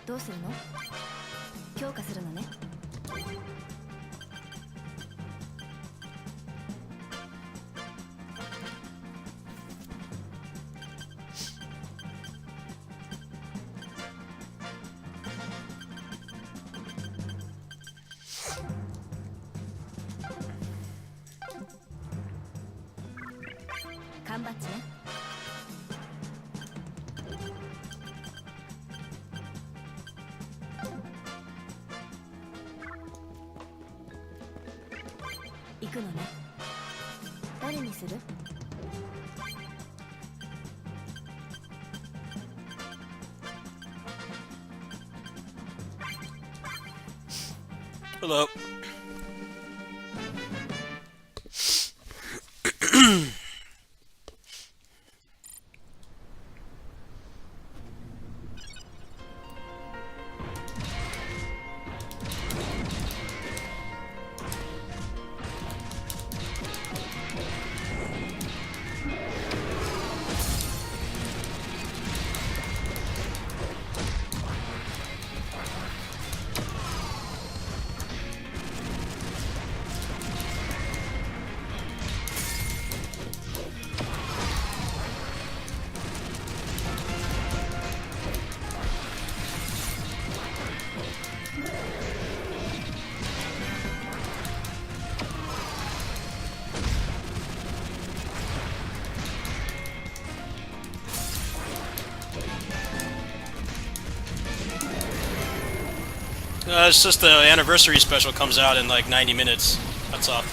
どうするの？強化するのね。缶バッジね。行くのね。誰にする？Hello. It's just the anniversary special comes out in like 90 minutes. That's all.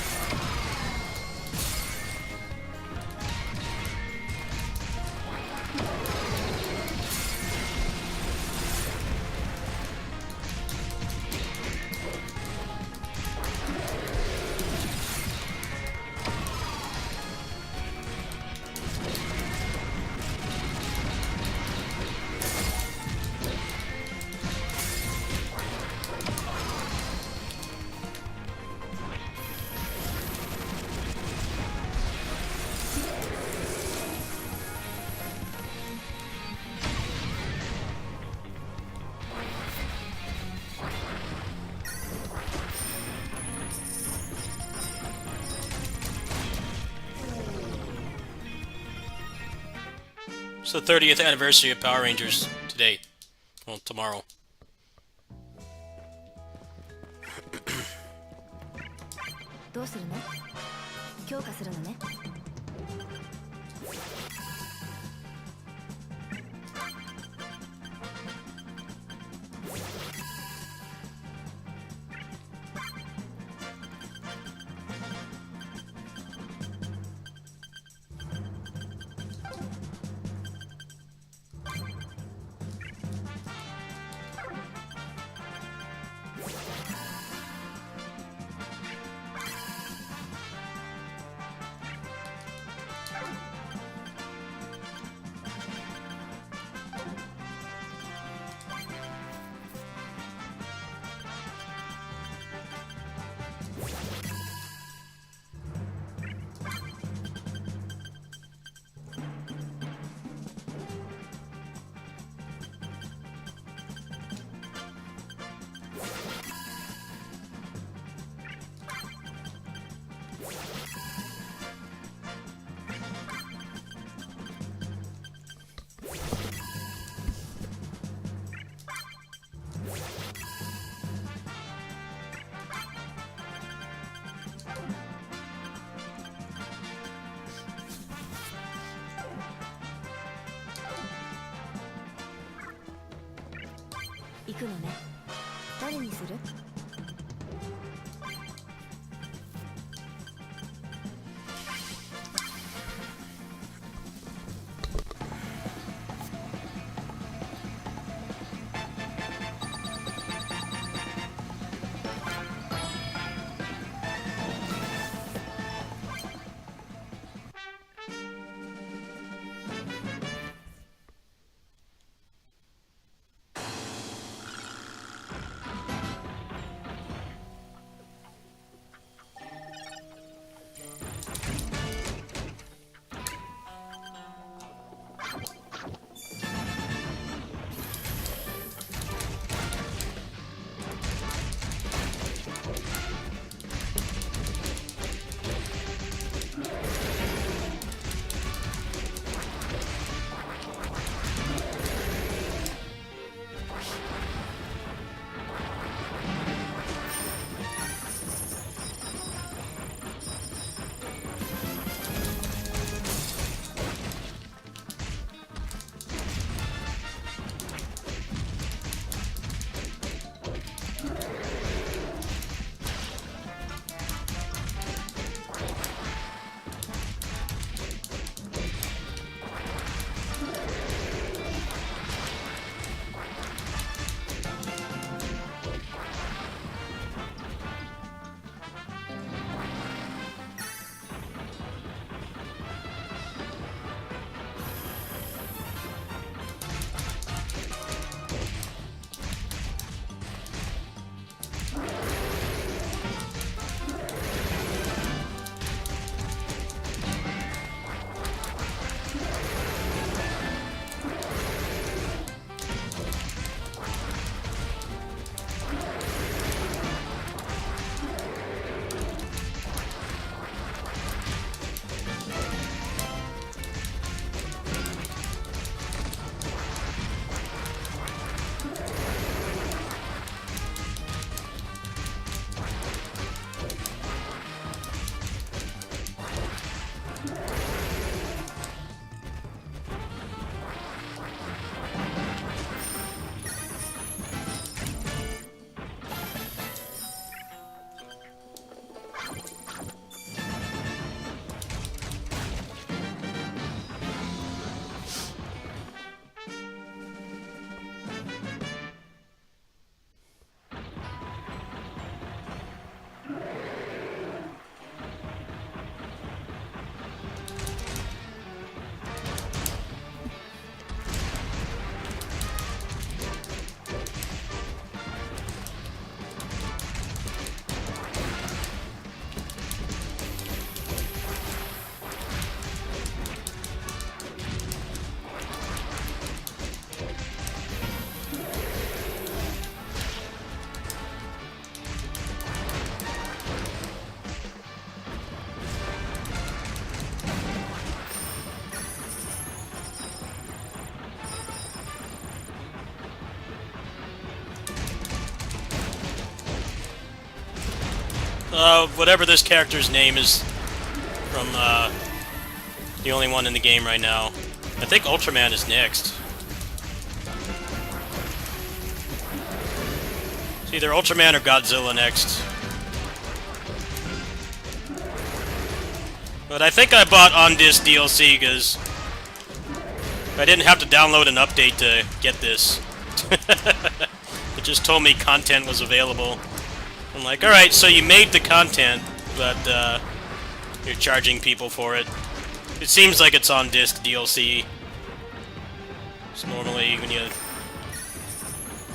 It's the 30th anniversary of Power Rangers today. Well, tomorrow. どうするの？強化するのね。行くのね。誰にする？ Whatever this character's name is from, the only one in the game right now. I think Ultraman is next. It's either Ultraman or Godzilla next. But I think I bought on-disc DLC because I didn't have to download an update to get this. It just told me content was available. I'm like, alright, so you made the content, but you're charging people for it. It seems like it's on-disc DLC. So normally when you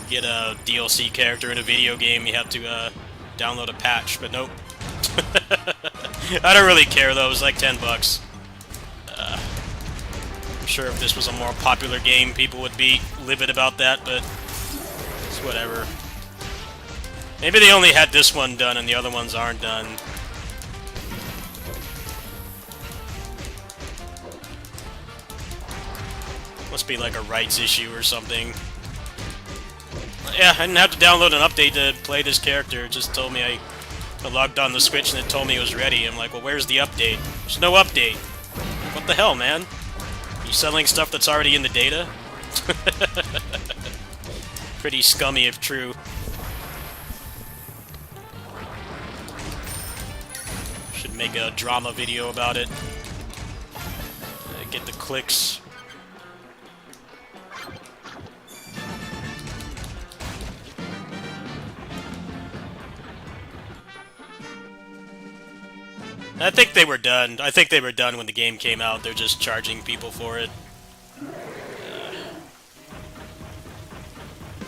get a DLC character in a video game, you have to download a patch, but nope. I don't really care though, it was like $10. I'm sure if this was a more popular game, people would be livid about that, but it's whatever. Maybe they only had this one done and the other ones aren't done. Must be like a rights issue or something. Yeah, I didn't have to download an update to play this character. It just told me I logged on the Switch and it told me it was ready. I'm like, well, where's the update? There's no update. What the hell, man? Are you selling stuff that's already in the data? Pretty scummy if true. Should make a drama video about it. Get the clicks. I think they were done. I think they were done when the game came out. They're just charging people for it.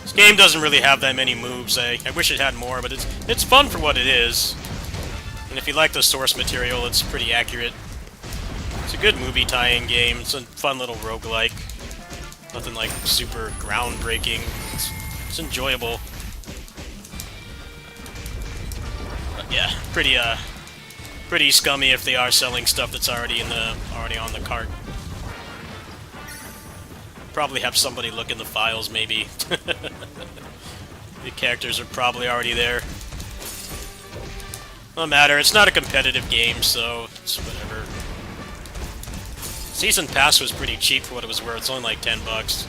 This game doesn't really have that many moves. I wish it had more, but it's fun for what it is. And if you like the source material, it's pretty accurate. It's a good movie tie-in game. It's a fun little roguelike. Nothing like super groundbreaking. It's enjoyable. But yeah, pretty scummy if they are selling stuff that's already on the cart. Probably have somebody look in the files, maybe. The characters are probably already there. Doesn't matter, it's not a competitive game, so it's whatever. Season Pass was pretty cheap for what it was worth, it's only like $10.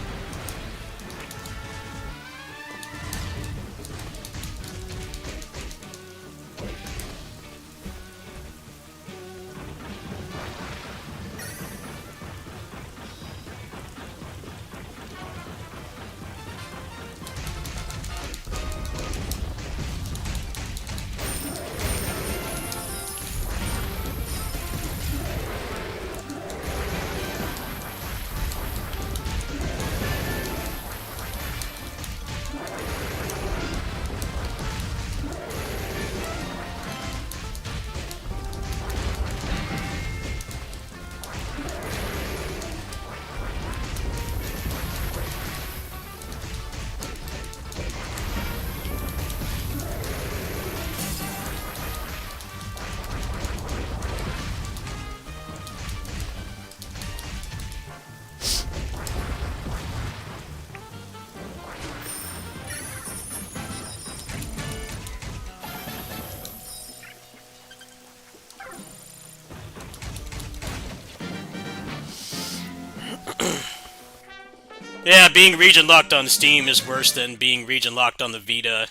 Yeah, being region locked on Steam is worse than being region locked on the Vita.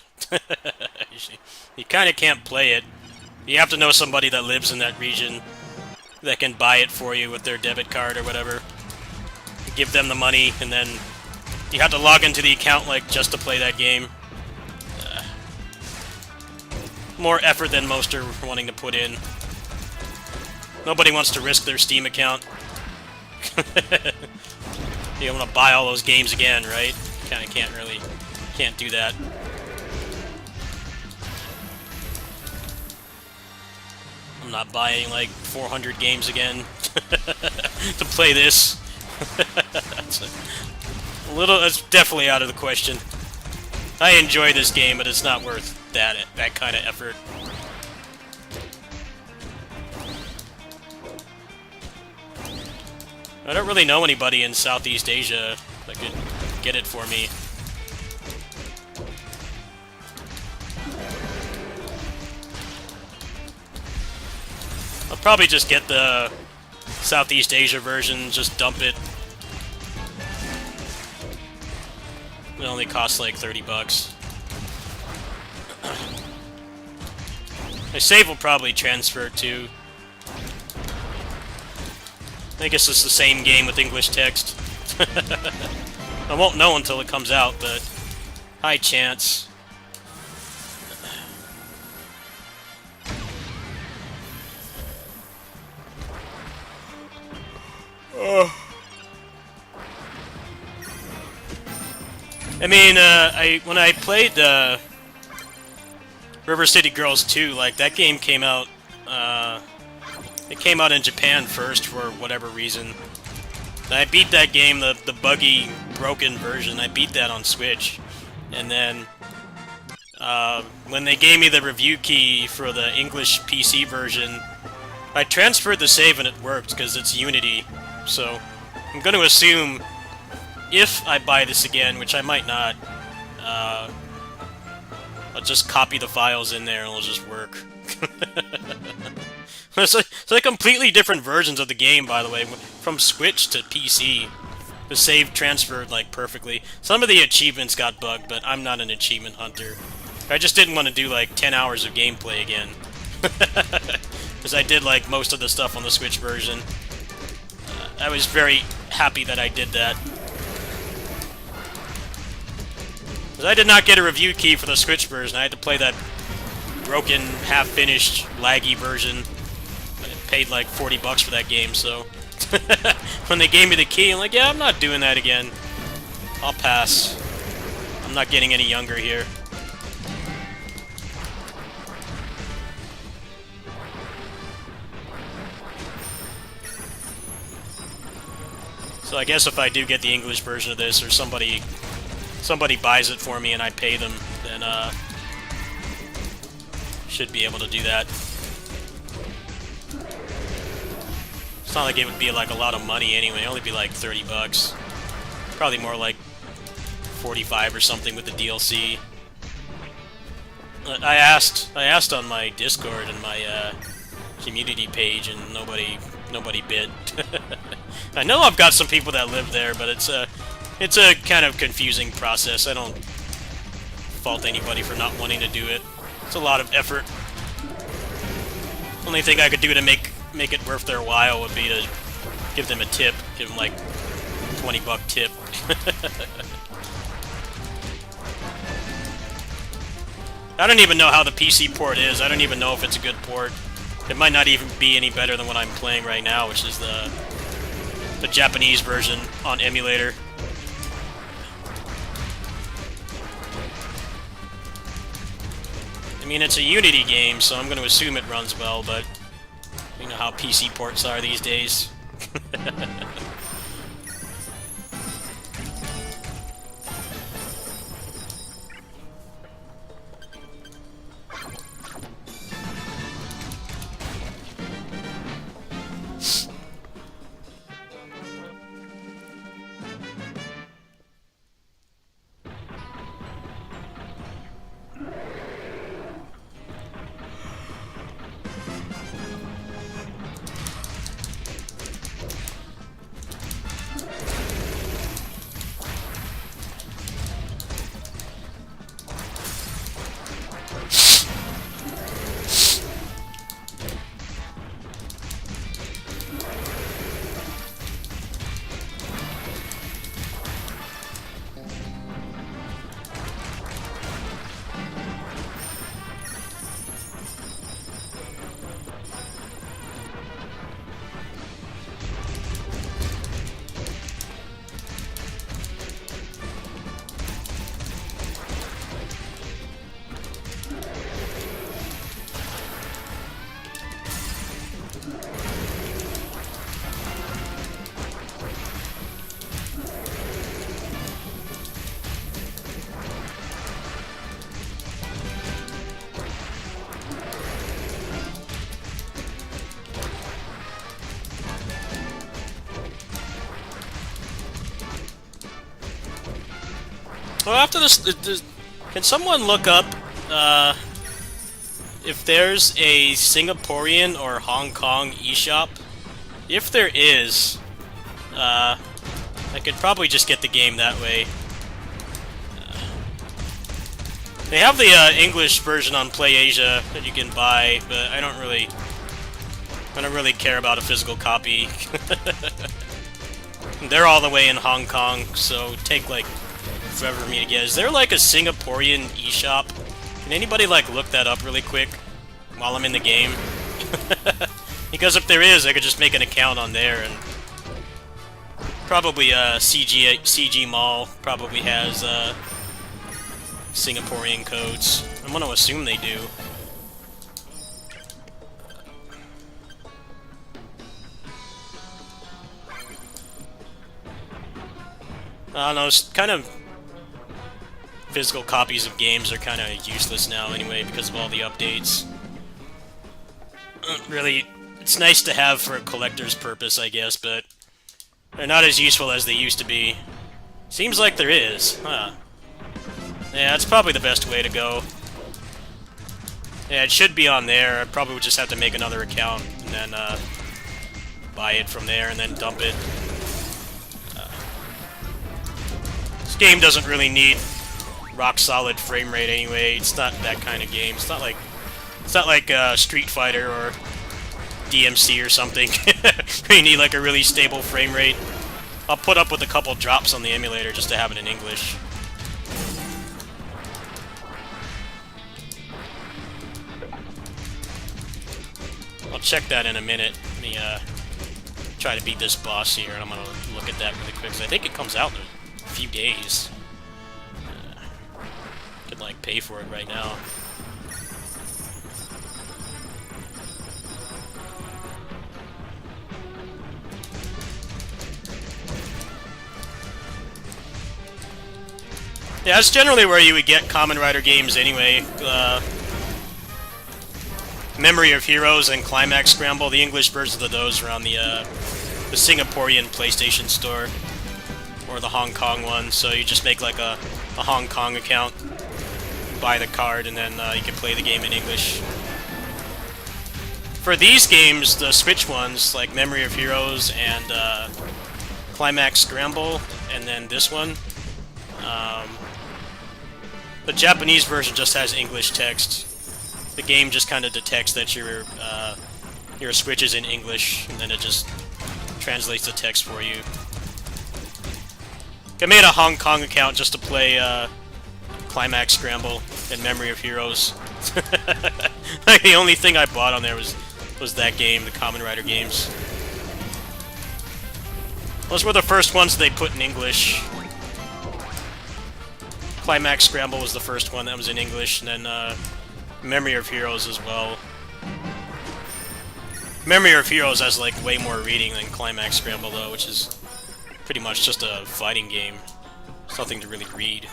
You kind of can't play it. You have to know somebody that lives in that region that can buy it for you with their debit card or whatever. You give them the money, and then you have to log into the account like just to play that game. More effort than most are wanting to put in. Nobody wants to risk their Steam account. You want to buy all those games again, right? Kind of can't do that. I'm not buying like 400 games again to play this. That's definitely out of the question. I enjoy this game, but it's not worth that kind of effort. I don't really know anybody in Southeast Asia that could get it for me. I'll probably just get the Southeast Asia version, just dump it. It only costs like 30 bucks. My save will probably transfer too. I guess it's the same game with English text. I won't know until it comes out, but high chance. I mean, when I played River City Girls 2, like, that game came out, it came out in Japan first for whatever reason. And I beat that game, the buggy, broken version, I beat that on Switch. And then, when they gave me the review key for the English PC version, I transferred the save and it worked, because it's Unity. So, I'm going to assume, if I buy this again, which I might not, I'll just copy the files in there and it'll just work. It's like completely different versions of the game, by the way, from Switch to PC. The save transferred, like, perfectly. Some of the achievements got bugged, but I'm not an achievement hunter. I just didn't want to do, like, 10 hours of gameplay again. Because I did, like, most of the stuff on the Switch version. I was very happy that I did that. Because I did not get a review key for the Switch version. I had to play that broken, half-finished, laggy version. I paid like 40 bucks for that game, so... when they gave me the key, I'm like, yeah, I'm not doing that again. I'll pass. I'm not getting any younger here. So I guess if I do get the English version of this, or somebody buys it for me and I pay them, then should be able to do that. It's not like it would be like a lot of money anyway. It'd only be like 30 bucks. Probably more like 45 or something with the DLC. I asked on my Discord and my community page, and nobody bid. I know I've got some people that live there, but it's a kind of confusing process. I don't fault anybody for not wanting to do it. It's a lot of effort. Only thing I could do to make it worth their while would be to give them a tip. Give them like $20 tip. I don't even know how the PC port is. I don't even know if it's a good port. It might not even be any better than what I'm playing right now, which is the Japanese version on emulator. I mean, it's a Unity game, so I'm going to assume it runs well, but you know how PC ports are these days. Well, after this, can someone look up if there's a Singaporean or Hong Kong eShop. If there is, I could probably just get the game that way. They have the English version on PlayAsia that you can buy, but I don't really care about a physical copy. They're all the way in Hong Kong, so it'd take like forever for me to get. Is there like a Singaporean eShop? Can anybody like look that up really quick while I'm in the game? Because if there is, I could just make an account on there, and probably CG Mall probably has Singaporean codes. I'm gonna assume they do. I don't know, it's kind of... Physical copies of games are kind of useless now anyway because of all the updates. Really, it's nice to have for a collector's purpose, I guess, but they're not as useful as they used to be. Seems like there is, huh? Yeah, that's probably the best way to go. Yeah, it should be on there. I probably would just have to make another account and then buy it from there and then dump it. This game doesn't really need rock-solid frame rate anyway. It's not that kind of game. It's not like Street Fighter or DMC or something. You need like a really stable frame rate. I'll put up with a couple drops on the emulator just to have it in English. I'll check that in a minute. Let me try to beat this boss here, and I'm gonna look at that really quick, because I think it comes out in a few days. Could like pay for it right now. Yeah, that's generally where you would get Kamen Rider games anyway. Memory of Heroes and Climax Scramble, the English versions of those are on the Singaporean PlayStation Store, or the Hong Kong one, so you just make like a Hong Kong account, buy the card, and then you can play the game in English. For these games, the Switch ones, like Memory of Heroes and Climax Scramble, and then this one, the Japanese version just has English text. The game just kind of detects that your Switch is in English, and then it just translates the text for you. I made a Hong Kong account just to play Climax Scramble and Memory of Heroes. Like, the only thing I bought on there was that game, the Kamen Rider games. Those were the first ones they put in English. Climax Scramble was the first one that was in English, and then Memory of Heroes as well. Memory of Heroes has like way more reading than Climax Scramble though, which is pretty much just a fighting game. It's nothing to really read.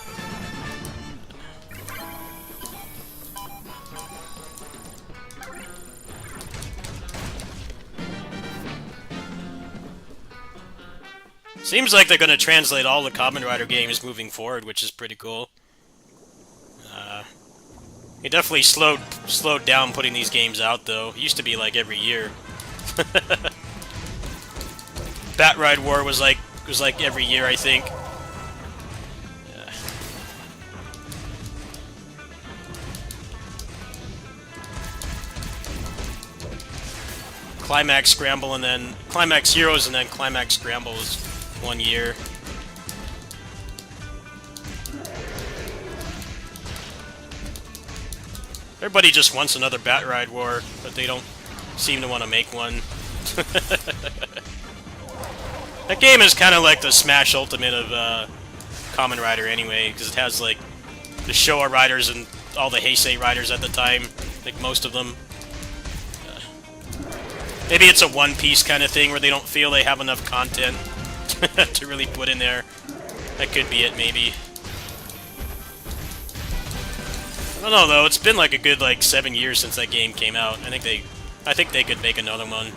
Seems like they're going to translate all the Kamen Rider games moving forward, which is pretty cool. It definitely slowed down putting these games out, though. It used to be like every year. Bat Ride War was like every year, I think. Climax Scramble, and then Climax Heroes, and then Climax Scramble was 1 year. Everybody just wants another Bat Ride War, but they don't seem to want to make one. That game is kind of like the Smash Ultimate of Kamen Rider anyway, because it has like the Showa riders and all the Heisei riders at the time, like most of them. Maybe it's a One Piece kind of thing where they don't feel they have enough content to really put in there. That could be it, maybe. I don't know though. It's been like a good 7 years since that game came out. I think they could make another one.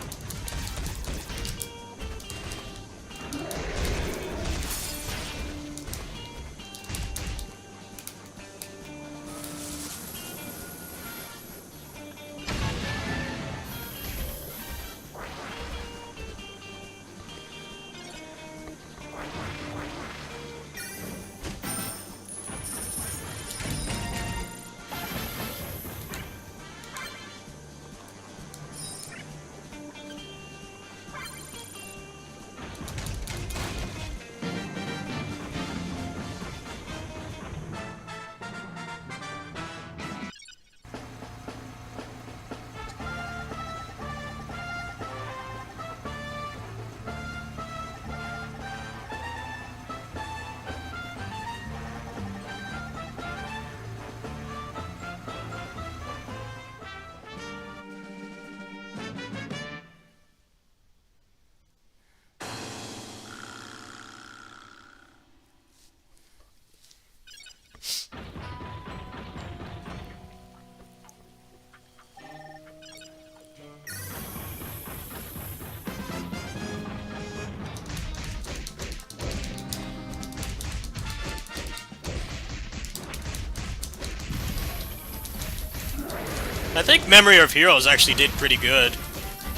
I think Memory of Heroes actually did pretty good.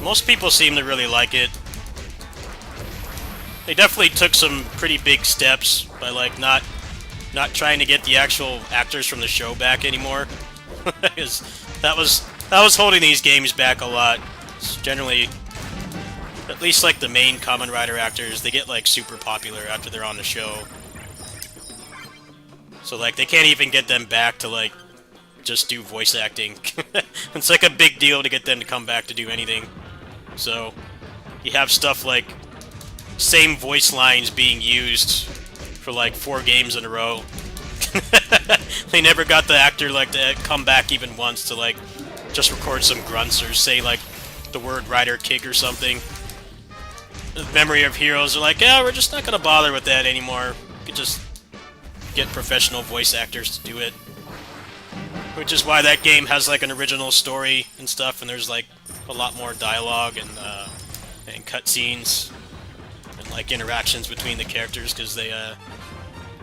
Most people seem to really like it. They definitely took some pretty big steps by like not trying to get the actual actors from the show back anymore. Because that was holding these games back a lot. It's generally, at least like the main Kamen Rider actors, they get like super popular after they're on the show. So like they can't even get them back to like just do voice acting. It's like a big deal to get them to come back to do anything. So you have stuff like same voice lines being used for like 4 games in a row. They never got the actor like to come back even once to like just record some grunts or say like the word Rider Kick or something. Memory of Heroes are like, yeah, we're just not gonna bother with that anymore. We could just get professional voice actors to do it. Which is why that game has like an original story and stuff, and there's like a lot more dialogue and cutscenes and like interactions between the characters, because they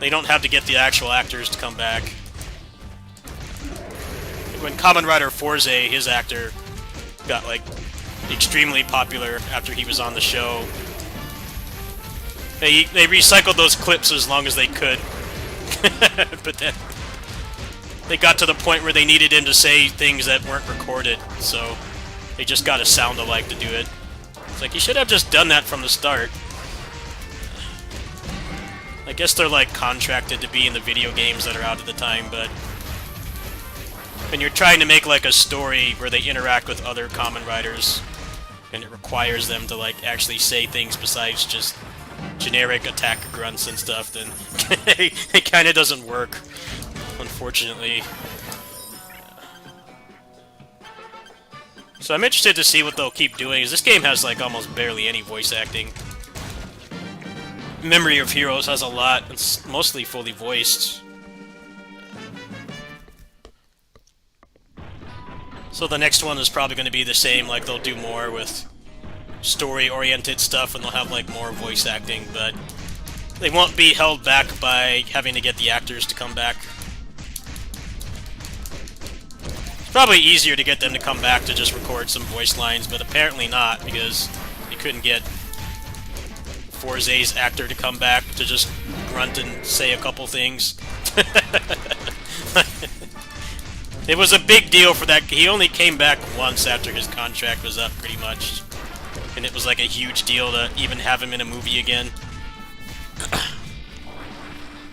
don't have to get the actual actors to come back. When Kamen Rider Forze, his actor got like extremely popular after he was on the show. They recycled those clips as long as they could. But then they got to the point where they needed him to say things that weren't recorded, so they just got a sound-alike to do it. It's like, you should have just done that from the start. I guess they're like contracted to be in the video games that are out at the time, but when you're trying to make like a story where they interact with other Kamen Riders, and it requires them to like actually say things besides just generic attack grunts and stuff, then it kind of doesn't work, unfortunately. So I'm interested to see what they'll keep doing, because this game has like almost barely any voice acting. Memory of Heroes has a lot. It's mostly fully voiced. So the next one is probably going to be the same, like they'll do more with story-oriented stuff and they'll have like more voice acting, but they won't be held back by having to get the actors to come back. It's probably easier to get them to come back to just record some voice lines, but apparently not, because they couldn't get Forze's actor to come back to just grunt and say a couple things. It was a big deal for that. He only came back once after his contract was up, pretty much. And it was like a huge deal to even have him in a movie again.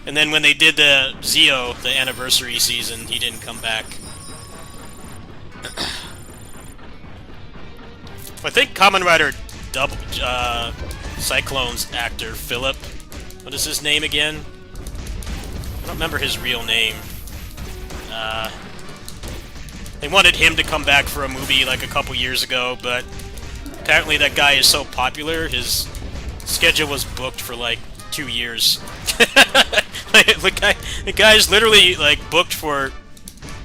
And then when they did the Zeo, the anniversary season, he didn't come back. I think Kamen Rider Cyclone's actor, Philip, what is his name again? I don't remember his real name. They wanted him to come back for a movie like a couple years ago, but apparently that guy is so popular, his schedule was booked for like 2 years. The guy's literally like booked for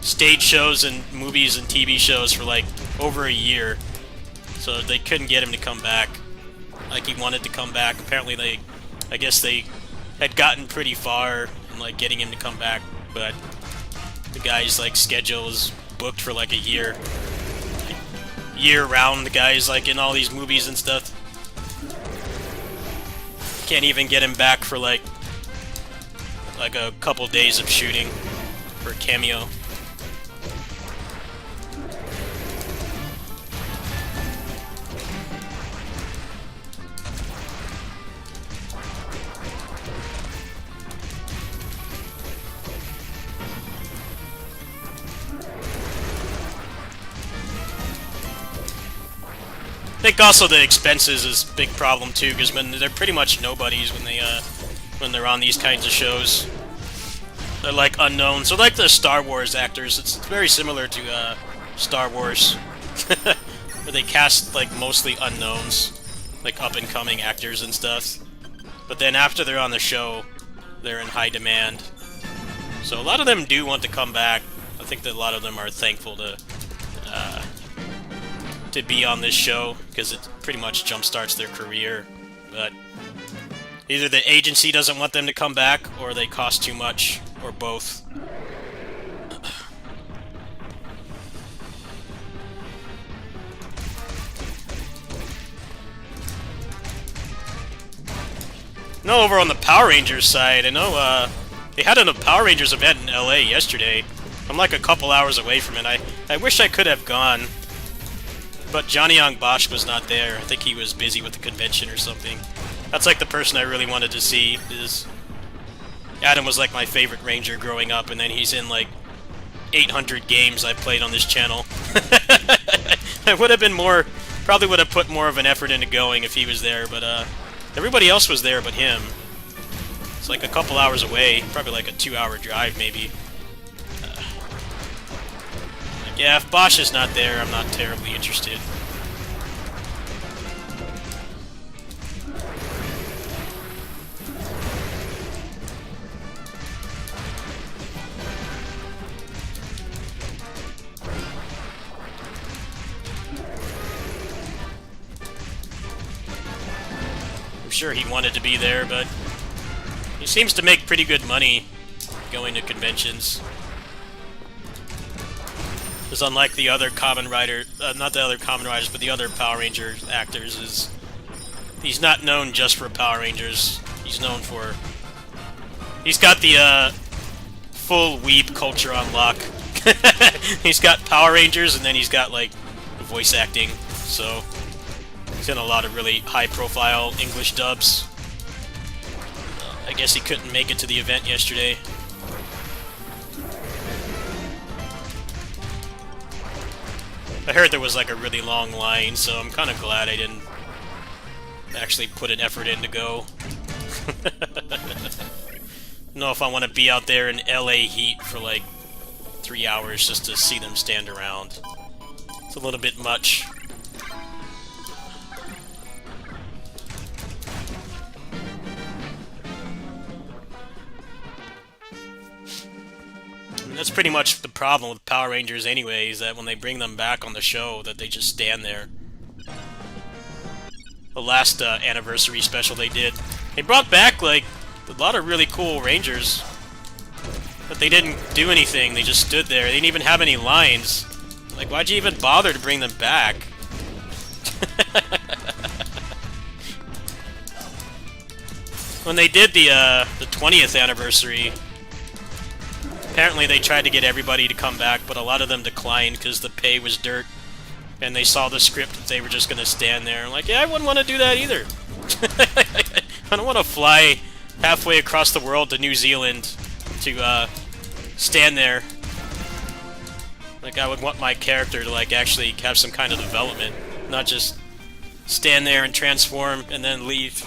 stage shows and movies and TV shows for like over a year. So they couldn't get him to come back. Like he wanted to come back. Apparently I guess they had gotten pretty far in like getting him to come back, but the guy's like schedule is booked for like a year. Year round, the guy's like in all these movies and stuff. Can't even get him back for like a couple days of shooting for a cameo. I think also the expenses is a big problem too, because when they're pretty much nobodies when they're on these kinds of shows. They're like unknown. So like the Star Wars actors, it's very similar to Star Wars, where they cast like mostly unknowns, like up and coming actors and stuff. But then after they're on the show, they're in high demand. So a lot of them do want to come back. I think that a lot of them are thankful to be on this show, because it pretty much jumpstarts their career. But either the agency doesn't want them to come back, or they cost too much, or both. No, over on the Power Rangers side, I know they had a Power Rangers event in LA yesterday. I'm like a couple hours away from it. I wish I could have gone, but Johnny Young Bosch was not there. I think he was busy with the convention or something. That's like the person I really wanted to see. Is Adam was like my favorite Ranger growing up, and then he's in like 800 games I played on this channel. I would have been more, probably would have put more of an effort into going if he was there, but everybody else was there but him. It's like a couple hours away, probably like a 2-hour drive maybe. Yeah, if Bosch is not there, I'm not terribly interested. I'm sure he wanted to be there, but he seems to make pretty good money going to conventions. Because unlike the other Kamen Rider, not the other Kamen Riders, but the other Power Ranger actors, he's not known just for Power Rangers. He's known for... He's got the full weeb culture on lock. He's got Power Rangers, and then he's got, like, voice acting. So, he's in a lot of really high-profile English dubs. I guess he couldn't make it to the event yesterday. I heard there was like a really long line, so I'm kind of glad I didn't actually put an effort in to go. I don't know if I want to be out there in LA heat for like 3 hours just to see them stand around. It's a little bit much. That's pretty much the problem with Power Rangers anyways, that when they bring them back on the show, that they just stand there. The last anniversary special they did, they brought back, like, a lot of really cool Rangers. But they didn't do anything, they just stood there. They didn't even have any lines. Like, why'd you even bother to bring them back? When they did the 20th anniversary, apparently they tried to get everybody to come back, but a lot of them declined because the pay was dirt. And they saw the script that they were just going to stand there. And like, yeah, I wouldn't want to do that either. I don't want to fly halfway across the world to New Zealand to stand there. Like, I would want my character to, like, actually have some kind of development. Not just stand there and transform and then leave.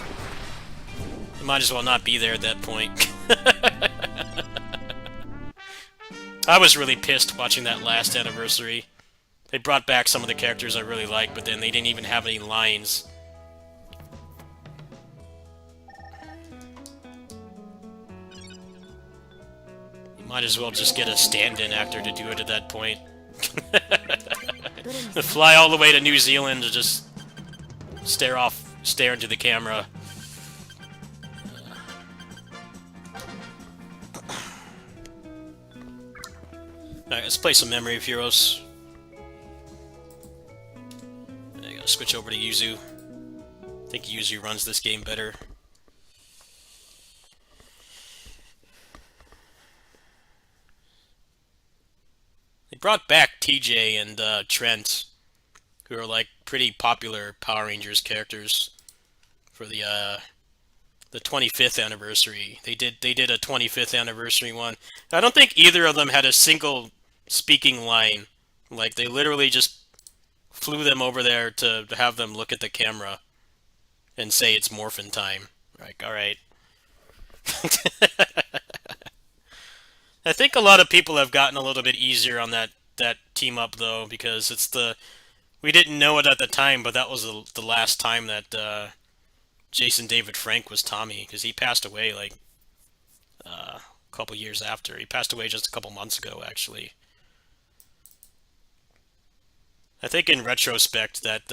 You might as well not be there at that point. I was really pissed watching that last anniversary. They brought back some of the characters I really liked, but then they didn't even have any lines. You might as well just get a stand-in actor to do it at that point. Fly all the way to New Zealand to just stare into the camera. Alright, let's play some Memory of Heroes. I gotta switch over to Yuzu. I think Yuzu runs this game better. They brought back TJ and Trent, who are like pretty popular Power Rangers characters for the 25th anniversary. They did a 25th anniversary one. I don't think either of them had a single speaking line. Like, they literally just flew them over there to have them look at the camera and say it's morphin time. Like, alright. I think a lot of people have gotten a little bit easier on that team up, though, because it's we didn't know it at the time, but that was the last time that Jason David Frank was Tommy, because he passed away like a couple years after. He passed away just a couple months ago, actually. I think in retrospect that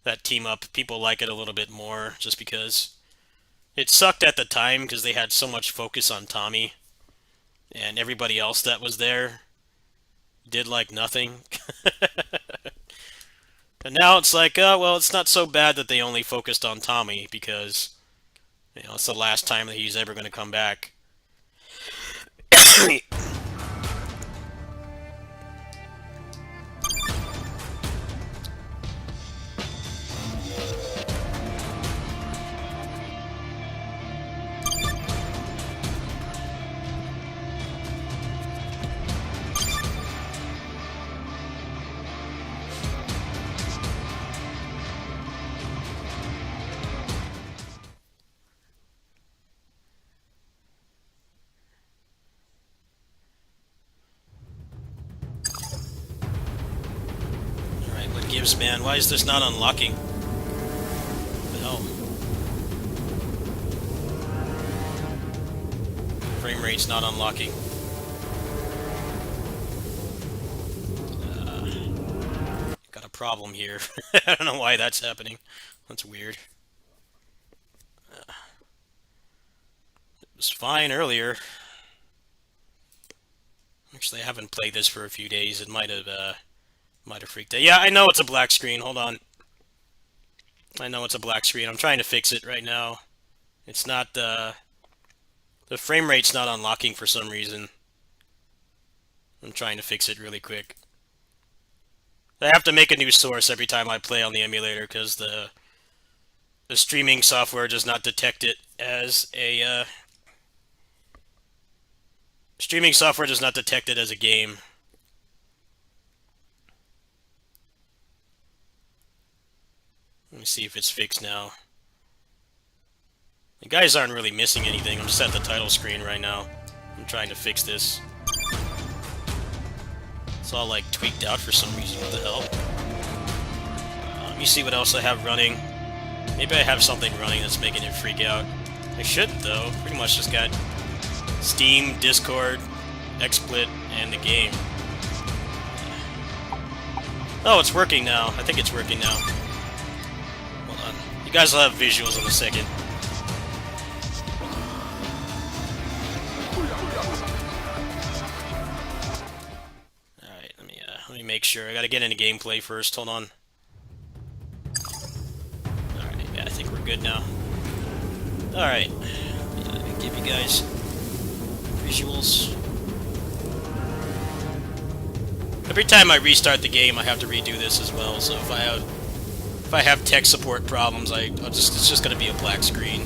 that team up, people like it a little bit more, just because it sucked at the time because they had so much focus on Tommy, and everybody else that was there did like nothing. And now it's like, oh, well, it's not so bad that they only focused on Tommy because, it's the last time that he's ever going to come back. What gives, man? Why is this not unlocking? What the hell? Frame rate's not unlocking. Got a problem here. I don't know why that's happening. That's weird. It was fine earlier. Actually, I haven't played this for a few days. It might have freaked out. Yeah, I know it's a black screen. Hold on. I know it's a black screen. I'm trying to fix it right now. It's not, the frame rate's not unlocking for some reason. I'm trying to fix it really quick. I have to make a new source every time I play on the emulator because the streaming software does not detect it as a, streaming software does not detect it as a game. Let me see if it's fixed now. The guys aren't really missing anything. I'm just at the title screen right now. I'm trying to fix this. It's all like tweaked out for some reason. What the hell? Let me see what else I have running. Maybe I have something running that's making it freak out. I shouldn't though. Pretty much just got Steam, Discord, XSplit, and the game. Oh, it's working now. I think it's working now. Hold on. You guys will have visuals in a second. Alright, let me make sure. I gotta get into gameplay first. Hold on. Alright, yeah, I think we're good now. Alright. Yeah, let me give you guys visuals. Every time I restart the game, I have to redo this as well. So if I have tech support problems, it's just gonna be a black screen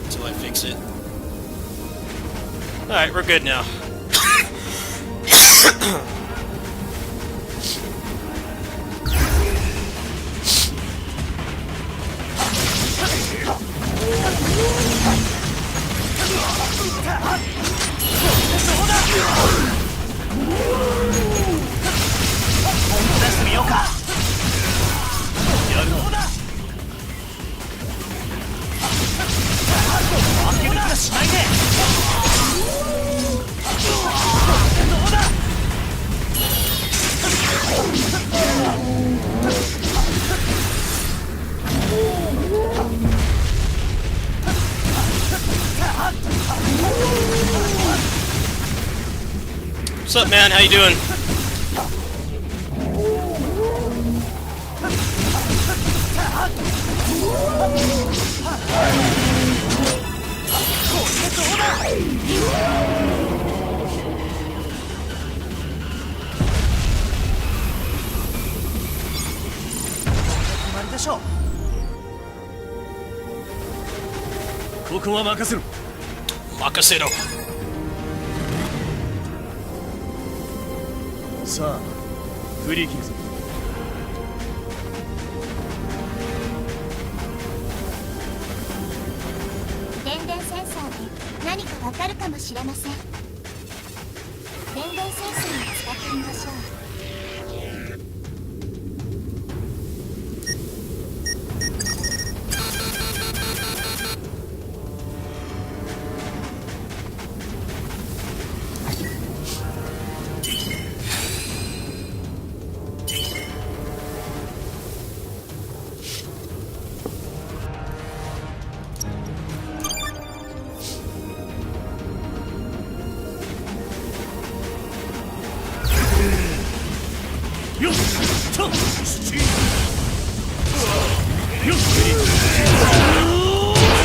until I fix it. All right, we're good now. What's up, man? How you doing? Makasero. さあ、振り切るぞ。電電センサーで何かわかるかもしれません。電電センサーを使ってみましょう。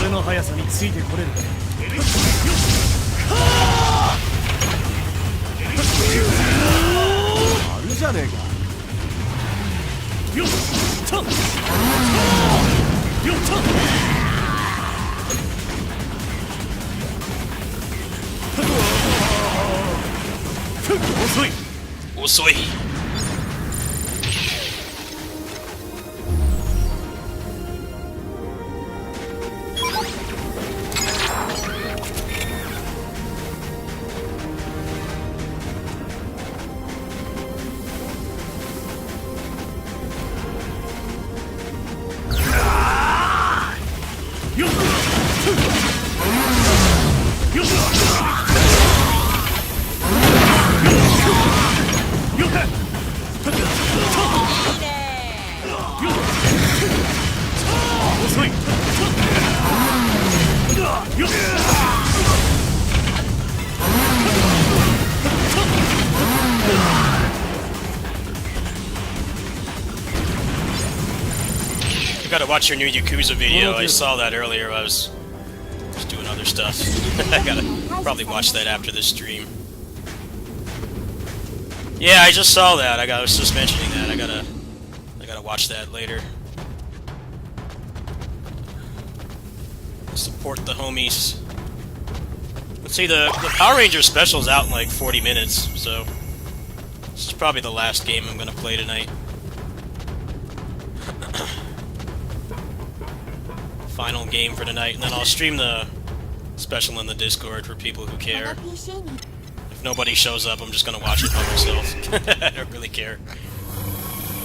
俺の速さについてこれる。あるじゃねえか。よっとよっと遅い遅い。You gotta watch your new Yakuza video. I saw that earlier. I was just doing other stuff. I gotta probably watch that after this stream. Yeah, I just saw that. I was just mentioning that. I gotta watch that later. Support the homies. Let's see, the Power Ranger special's out in like 40 minutes, so this is probably the last game I'm gonna play tonight. Final game for tonight, and then I'll stream the special in the Discord for people who care. If nobody shows up, I'm just gonna watch it by myself. I don't really care.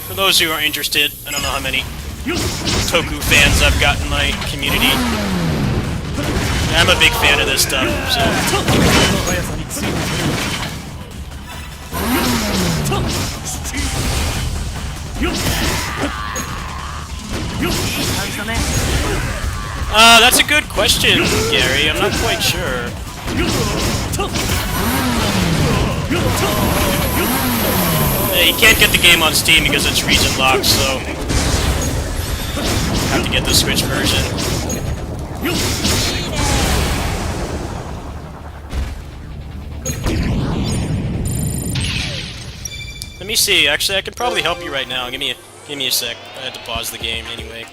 For those who are interested, I don't know how many Toku fans I've got in my community. I'm a big fan of this stuff, so... That's a good question, Gary. I'm not quite sure. You can't get the game on Steam because it's region locked, so... have to get the Switch version. Let me see. Actually, I can probably help you right now. Give me a sec. I had to pause the game anyway.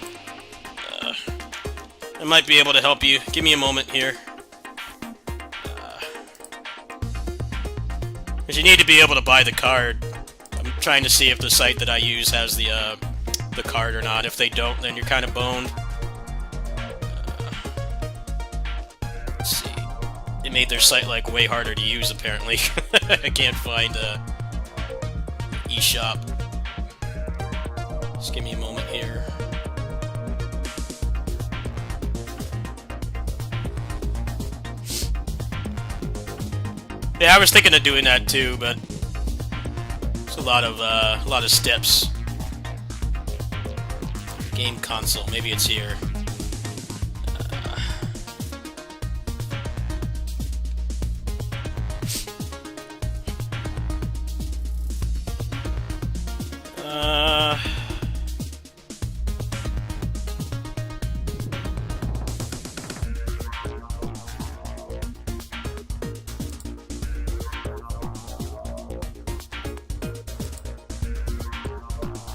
I might be able to help you. Give me a moment here. Because you need to be able to buy the card. I'm trying to see if the site that I use has the card or not. If they don't, then you're kind of boned. Let's see. It made their site like way harder to use apparently. I can't find eShop. Just give me a moment here. Yeah, I was thinking of doing that too, but it's a lot of steps. Game console, maybe it's here.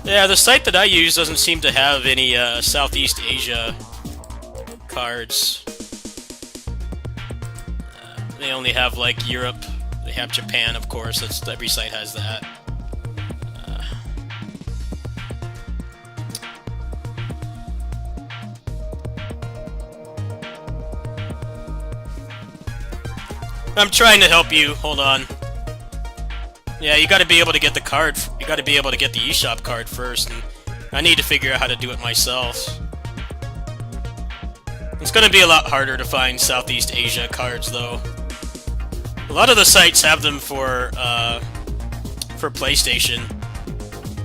Yeah, the site that I use doesn't seem to have any Southeast Asia cards. They only have like Europe. They have Japan, of course. Every site has that. I'm trying to help you. Hold on. Yeah, you gotta be able to get the card. You gotta be able to get the eShop card first, and I need to figure out how to do it myself. It's gonna be a lot harder to find Southeast Asia cards, though. A lot of the sites have them for PlayStation.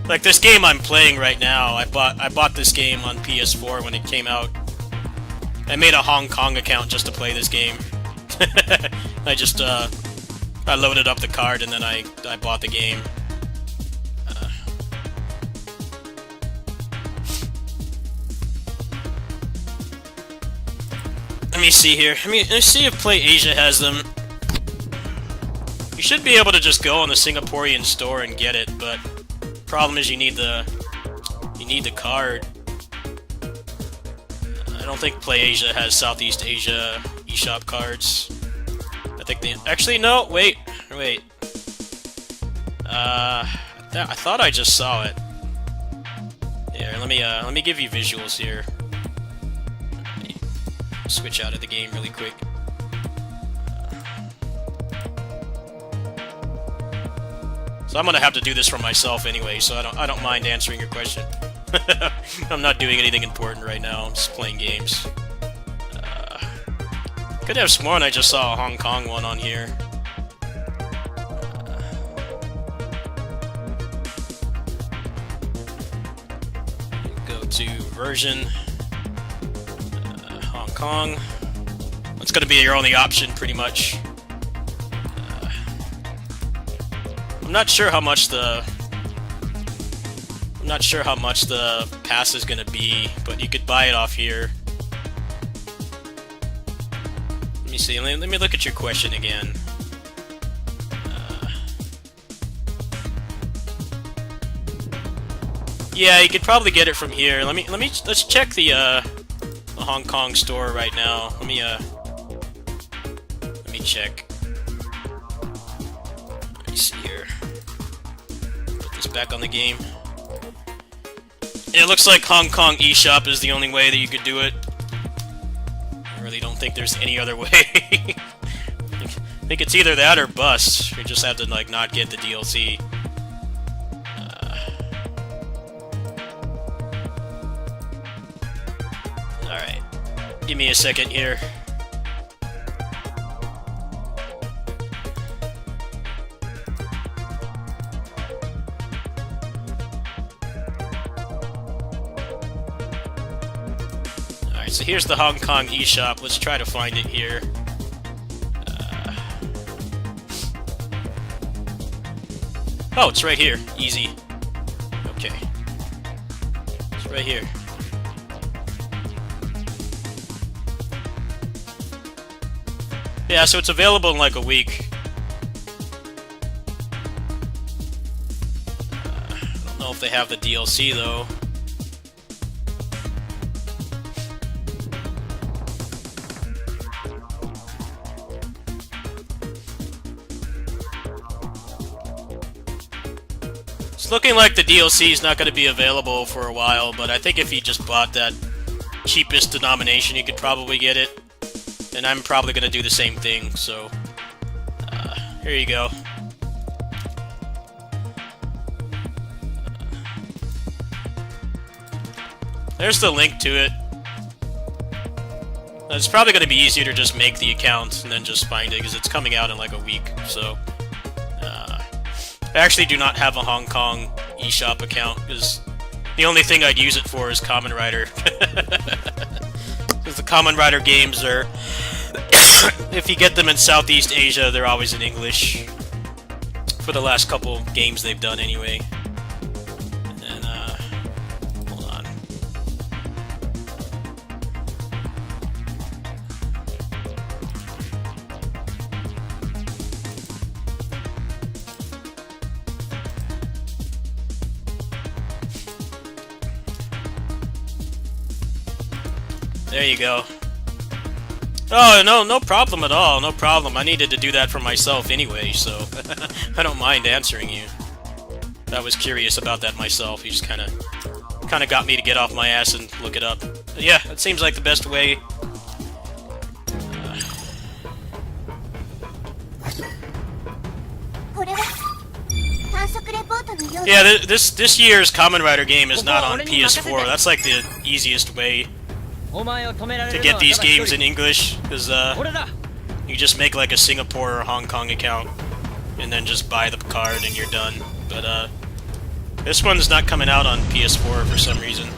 Like this game I'm playing right now, I bought this game on PS4 when it came out. I made a Hong Kong account just to play this game. I loaded up the card and then I bought the game. Let me see here. Let's see if Play Asia has them. You should be able to just go on the Singaporean store and get it, but problem is you need the card. I don't think Play Asia has Southeast Asia eShop cards. I think they actually no. Wait. I thought I just saw it. Yeah, let me give you visuals here. Let me switch out of the game really quick. So I'm gonna have to do this for myself anyway, so I don't mind answering your question. I'm not doing anything important right now. I'm just playing games. Could have sworn I just saw a Hong Kong one on here. Go to version Hong Kong. That's gonna be your only option, pretty much. I'm not sure how much the pass is gonna be, but you could buy it off here. Let me see. Let me look at your question again. Yeah, you could probably get it from here. Let's check the Hong Kong store right now. Let me check. Let me see here. Put this back on the game. It looks like Hong Kong eShop is the only way that you could do it. I really don't think there's any other way. I think it's either that or bust. You just have to like not get the DLC. Alright. Give me a second here. So here's the Hong Kong eShop. Let's try to find it here. Oh, it's right here. Easy. Okay. It's right here. Yeah, so it's available in like a week. I don't know if they have the DLC though. It's looking like the DLC is not going to be available for a while, but I think if you just bought that cheapest denomination, you could probably get it. And I'm probably going to do the same thing, so here you go. There's the link to it. It's probably going to be easier to just make the account and then just find it, because it's coming out in like a week, so... I actually do not have a Hong Kong eShop account, because the only thing I'd use it for is Kamen Rider. Because the Kamen Rider games are... if you get them in Southeast Asia, they're always in English. For the last couple games they've done, anyway. And, hold on. There you go. Oh, no problem at all, no problem. I needed to do that for myself anyway, so I don't mind answering you. I was curious about that myself. You just kind of got me to get off my ass and look it up. But yeah, it seems like the best way. Yeah, this year's Kamen Rider game is not on PS4. That's like the easiest way to get these games in English, because you just make like a Singapore or Hong Kong account and then just buy the card and you're done. But this one's not coming out on PS4 for some reason.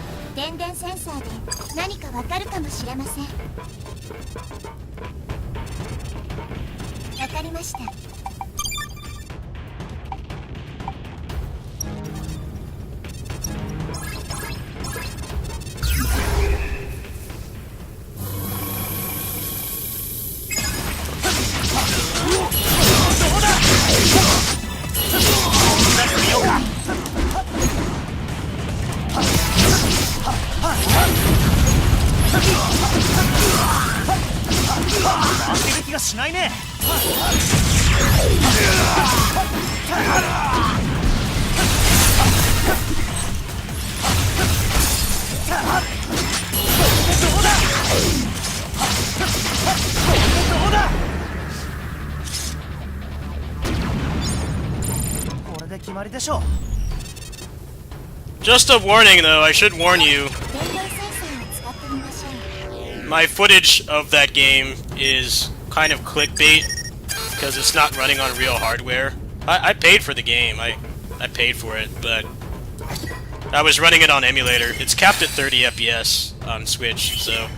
回ってる気がしないね。どうだどうだ。これで決まりでしょう。 Just a warning, though. I should warn you. 電動センサーを使ってみましょう。 My footage of that game is kind of clickbait because it's not running on real hardware. I paid for the game. I paid for it, but I was running it on emulator. It's capped at 30 FPS on Switch, so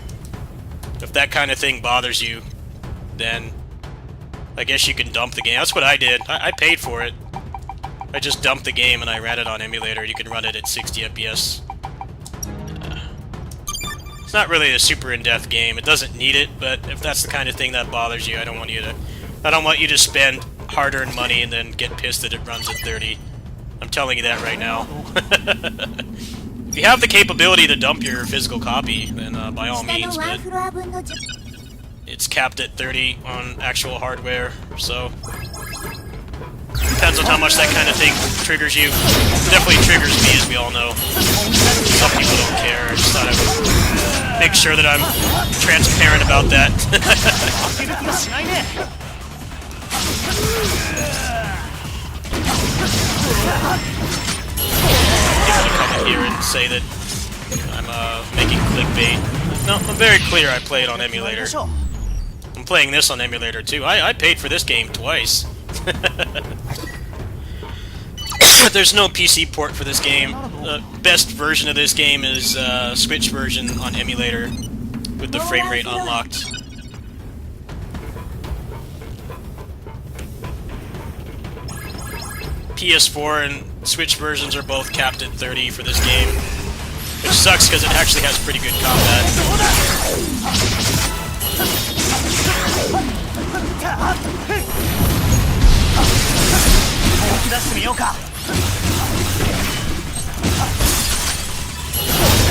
if that kind of thing bothers you, then I guess you can dump the game. That's what I did. I paid for it. I just dumped the game and I ran it on emulator. You can run it at 60 FPS. It's not really a super in-depth game. It doesn't need it, but if that's the kind of thing that bothers you, I don't want you to spend hard-earned money and then get pissed that it runs at 30. I'm telling you that right now. If you have the capability to dump your physical copy, then by all 下の means, ワン but フロア分の it's capped at 30 on actual hardware, so depends on how much that kind of thing triggers you. It definitely triggers me, as we all know. Some people don't care. I just thought I would make sure that I'm transparent about that. 負ける気がしないね。 People come in here and say that I'm making clickbait. No, I'm very clear I play it on emulator. I'm playing this on emulator too. I paid for this game twice. There's no PC port for this game. The best version of this game is Switch version on emulator with the frame rate unlocked. PS4 and Switch versions are both capped at 30 for this game, which sucks because it actually has pretty good combat. 本気出してみようか。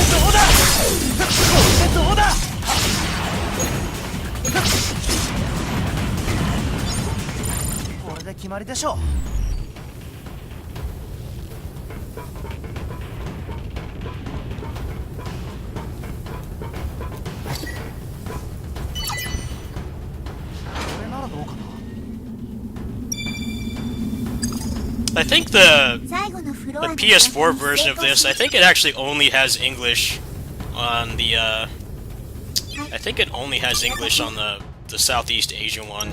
どうだどうだ。これで決まりでしょう。 I think the 最後のフロア the PS4 version of this, I think it actually only has English on the, I think it only has English on the Southeast Asia one.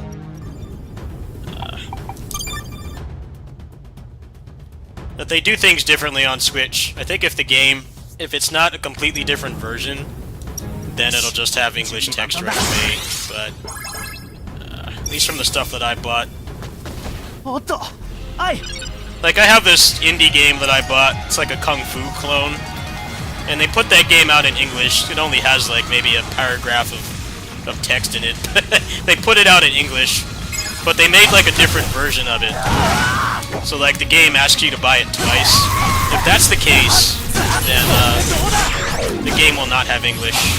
But they do things differently on Switch. I think if it's not a completely different version, then it'll just have English text right away, but at least from the stuff that I bought. おっと、はい。 Like, I have this indie game that I bought. It's like a Kung Fu clone. And they put that game out in English. It only has, like, maybe a paragraph of text in it. They put it out in English, but they made, like, a different version of it. So, like, the game asks you to buy it twice. If that's the case, then, the game will not have English.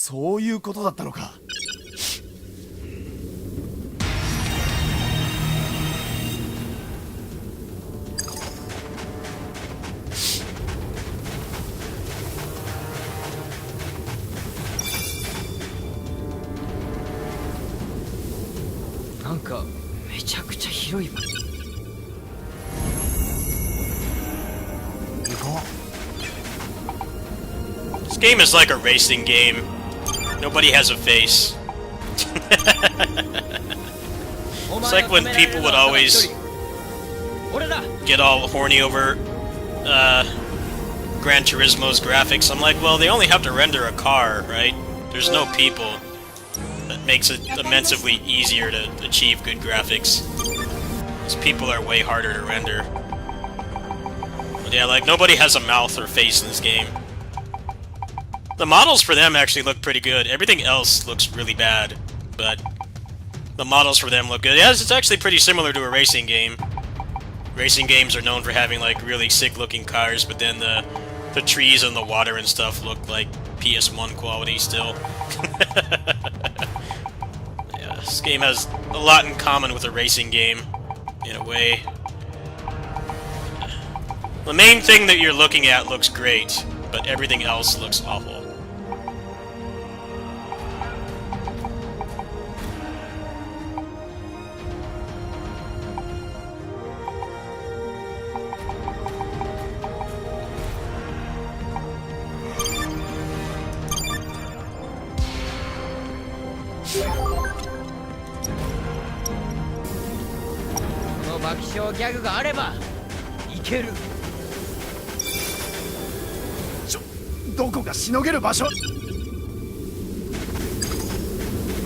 そういうことだったのか。なんかめちゃくちゃ広いわ。行こ This game is like a racing game. Nobody has a face. It's like when people would always get all horny over Gran Turismo's graphics. I'm like, well, they only have to render a car, right? There's no people. That makes it immensely easier to achieve good graphics. These people are way harder to render. But yeah, like, nobody has a mouth or face in this game. The models for them actually look pretty good. Everything else looks really bad, but the models for them look good. Yeah, it's actually pretty similar to a racing game. Racing games are known for having, like, really sick-looking cars, but then the trees and the water and stuff look like PS1 quality still. Yeah, this game has a lot in common with a racing game, in a way. The main thing that you're looking at looks great, but everything else looks awful. This爆笑ギャグがあればいける。どこかしのげる場所。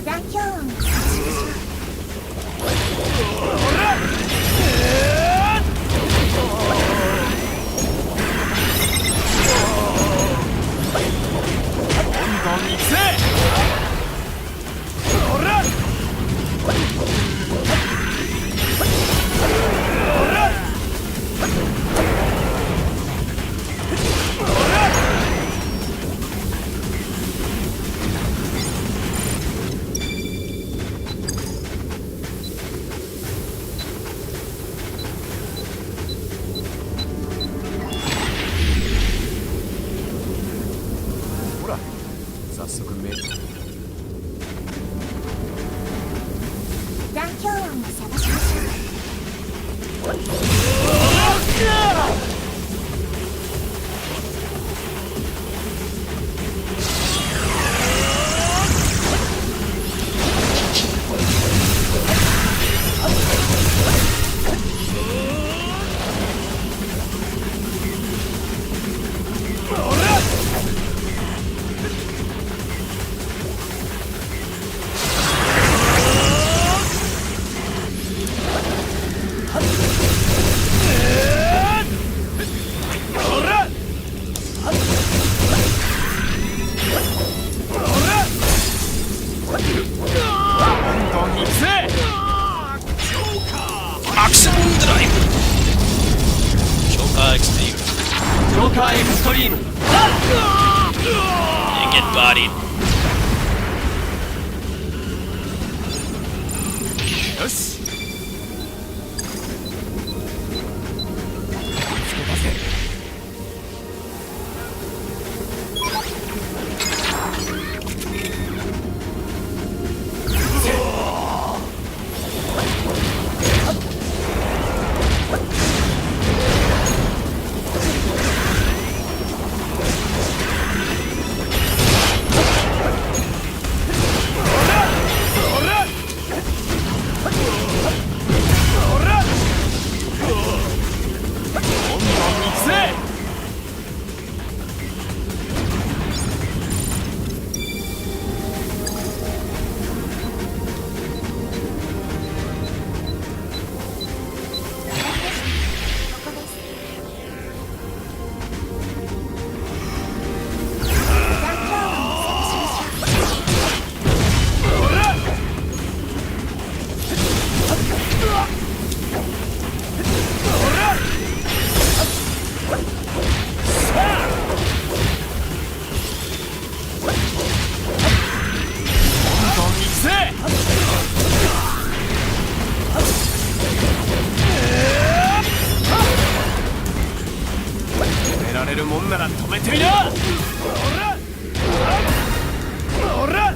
残響音を探しましどんどん行くぜ。ほら。ほら、早速目。残響音を探しましょう。アクセルドライブジョーカーエクストリームジョーカーエクストリーム。 and get bodied. よし。るもんなら止めてみな。おら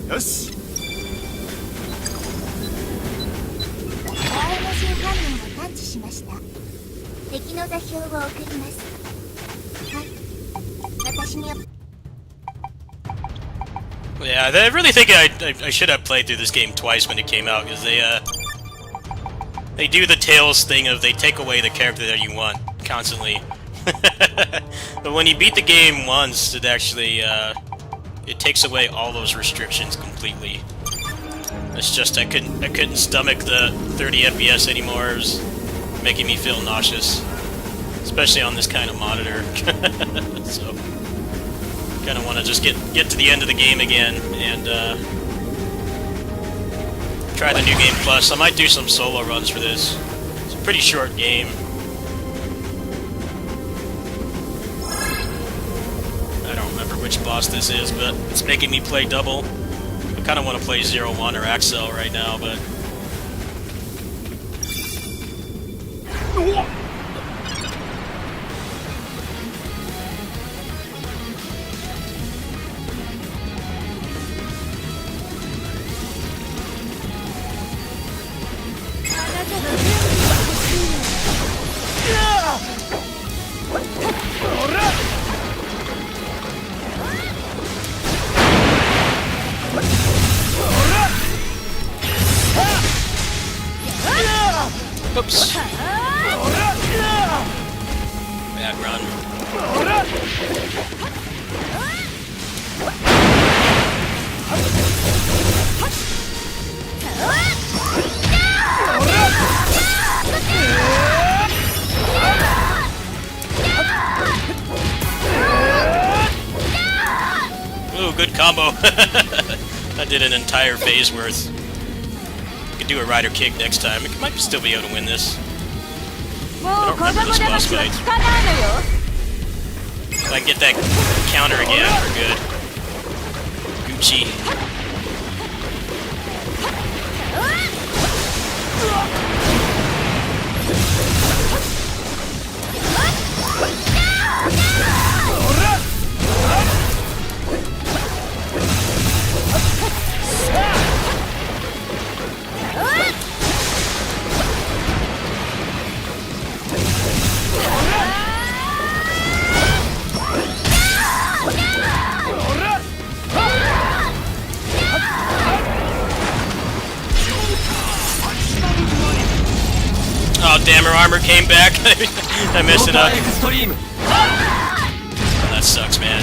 よし。OMG 反応を探知しました。敵の座標を送ります。はい。私によ Yeah, I really think I should have played through this game twice when it came out, because they do the Tails thing of they take away the character that you want constantly. But when you beat the game once, it actually it takes away all those restrictions completely. It's just I couldn't stomach the 30 FPS anymore. It was making me feel nauseous, especially on this kind of monitor. So kind of want to just get to the end of the game again and try the New Game Plus. I might do some solo runs for this. It's a pretty short game. I don't remember which boss this is, but it's making me play double. I kind of want to play 01 or Axel right now, but... Oops. Bad run. Ooh, good combo. I did an entire phase worth. Could do a rider kick next time. It might still be able to win this. I don't remember this boss fight. If I can get that counter again, we're good. Gucci. Oh damn, her armor came back. I messed it up. Oh, that sucks, man.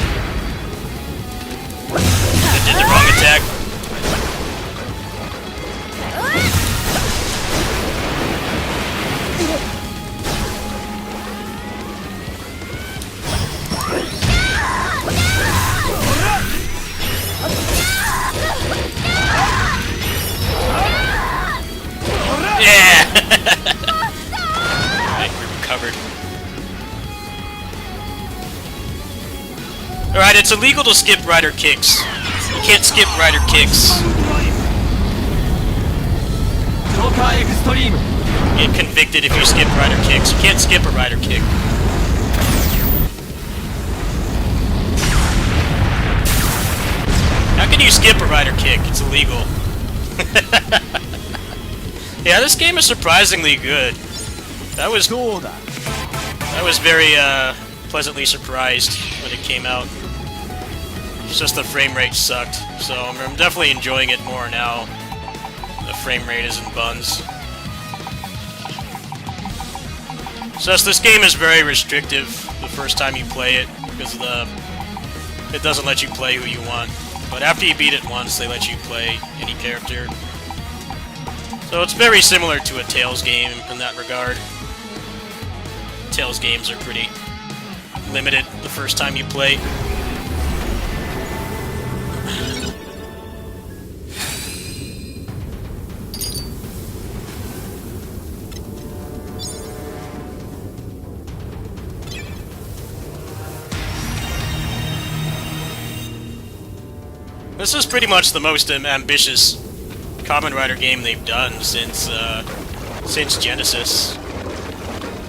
I did the wrong attack. Yeah! Recovered. Alright, it's illegal to skip rider kicks. You can't skip rider kicks. You get convicted if you skip rider kicks. You can't skip a rider kick. How can you skip a rider kick? It's illegal. Yeah, this game is surprisingly good. I was very pleasantly surprised when it came out. It's just the frame rate sucked, so I'm definitely enjoying it more now. The frame rate is in buns. It's just this game is very restrictive the first time you play it because it doesn't let you play who you want. But after you beat it once, they let you play any character. So it's very similar to a Tails game in that regard. Tails games are pretty limited the first time you play. This is pretty much the most ambitious Kamen Rider game they've done since Genesis.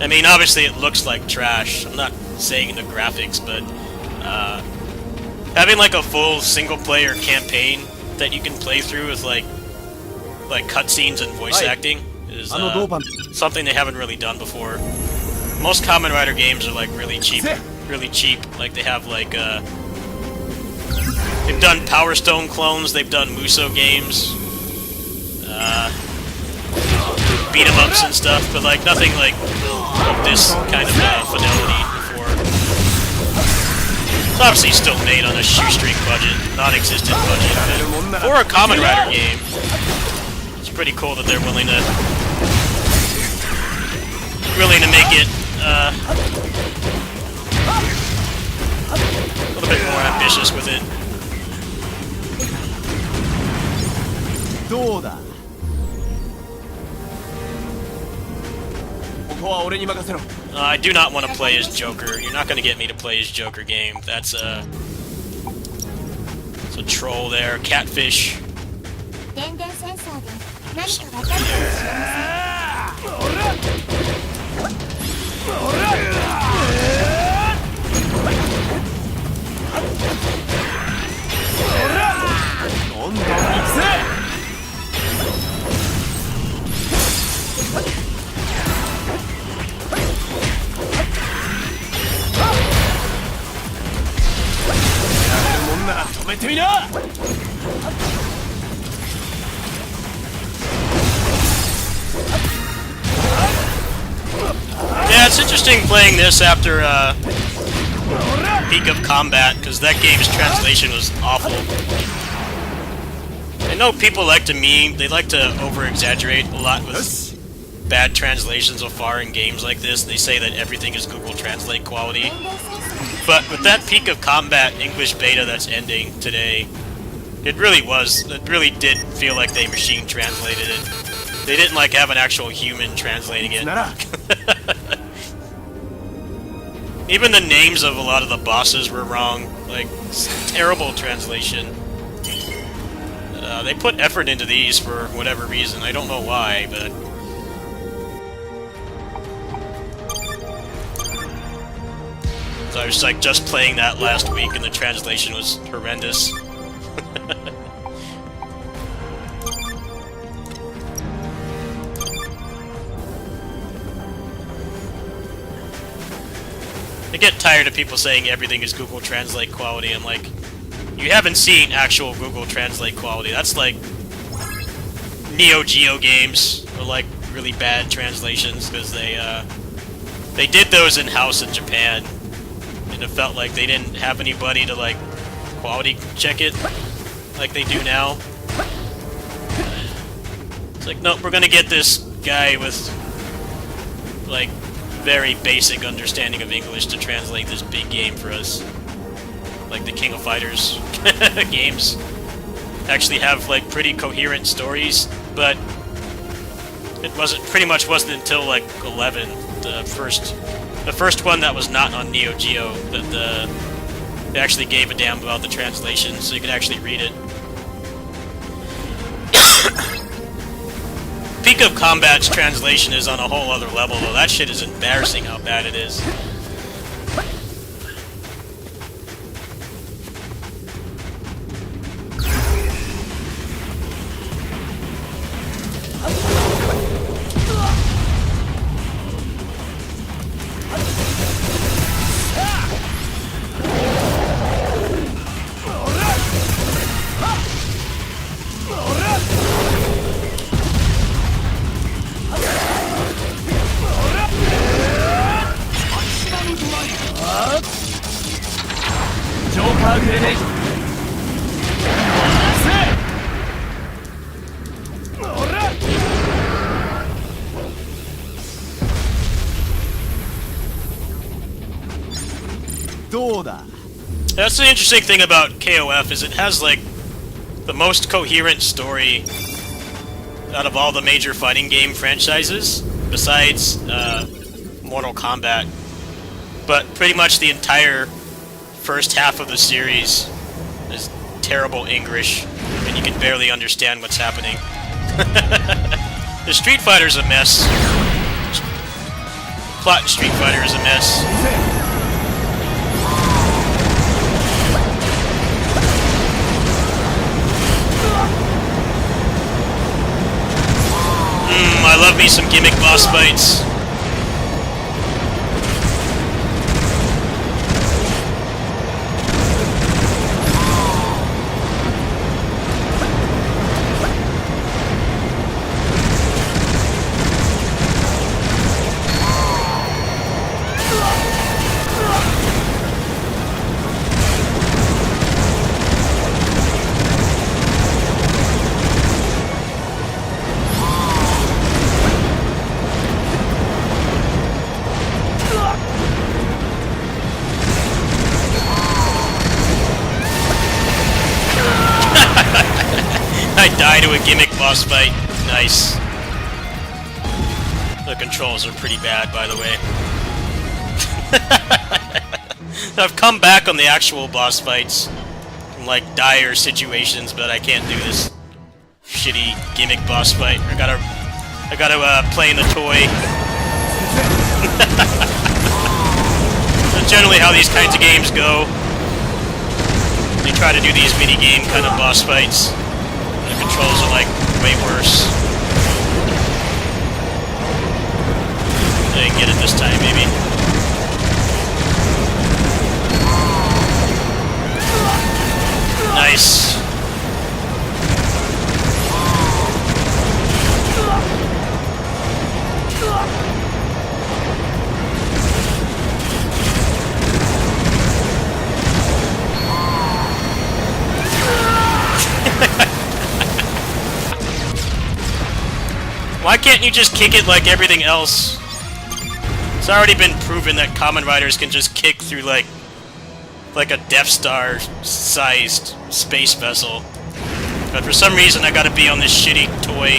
I mean, obviously it looks like trash. I'm not saying the graphics, but having like a full single-player campaign that you can play through with like cutscenes and voice acting is something they haven't really done before. Most Kamen Rider games are like really cheap. Like they have like they've done Power Stone clones, they've done Muso games, beat 'em ups and stuff, but like nothing like this kind of fidelity before. It's obviously still made on a shoestring budget, non-existent budget, but for a Kamen Rider game, it's pretty cool that they're willing to make it a little bit more ambitious with it. どうだここは俺に任せろ I do not want to play as Joker. You're not going to get me to play as Joker game. That's a troll there. Catfish. 電電センサーで何かわかるかもしれません。どんどん行くぜもんなら止めてみな Yeah, it's interesting playing this after Peak of Combat, because that game's translation was awful. I know people like to meme, they like to over-exaggerate a lot with bad translations of foreign games like this. They say that everything is Google Translate quality. But with that Peak of Combat English beta that's ending today, it really did feel like they machine translated it. They didn't like have an actual human translating it. Even the names of a lot of the bosses were wrong. Like, terrible translation. They put effort into these for whatever reason. I don't know why, but... So I was like just playing that last week and the translation was horrendous. I get tired of people saying everything is Google Translate quality. I'm like, you haven't seen actual Google Translate quality. That's like Neo Geo games or like really bad translations because they did those in-house in Japan. And it felt like they didn't have anybody to, like, quality check it like they do now. It's like, nope, we're gonna get this guy with, like, very basic understanding of English to translate this big game for us. Like the King of Fighters games. Actually have, like, pretty coherent stories, but it pretty much wasn't until, like, 11, the first one that was not on Neo Geo that they actually gave a damn about the translation, so you could actually read it. Peak of Combat's translation is on a whole other level, though. That shit is embarrassing how bad it is. That's the interesting thing about KOF, is it has, like, the most coherent story out of all the major fighting game franchises, besides Mortal Kombat. But pretty much the entire first half of the series is terrible English, and you can barely understand what's happening. The Street Fighter's a mess. Plot in Street Fighter is a mess. I love me some gimmick boss fights. I die to a gimmick boss fight. Nice. The controls are pretty bad, by the way. I've come back on the actual boss fights in, like, dire situations, but I can't do this shitty gimmick boss fight. I gotta play in the toy. That's generally how these kinds of games go. They try to do these mini-game kind of boss fights. The controls are, like, way worse. I didn't get it this time, maybe. Nice. Why can't you just kick it like everything else? It's already been proven that Kamen Riders can just kick through like a Death Star-sized space vessel. But for some reason I gotta be on this shitty toy.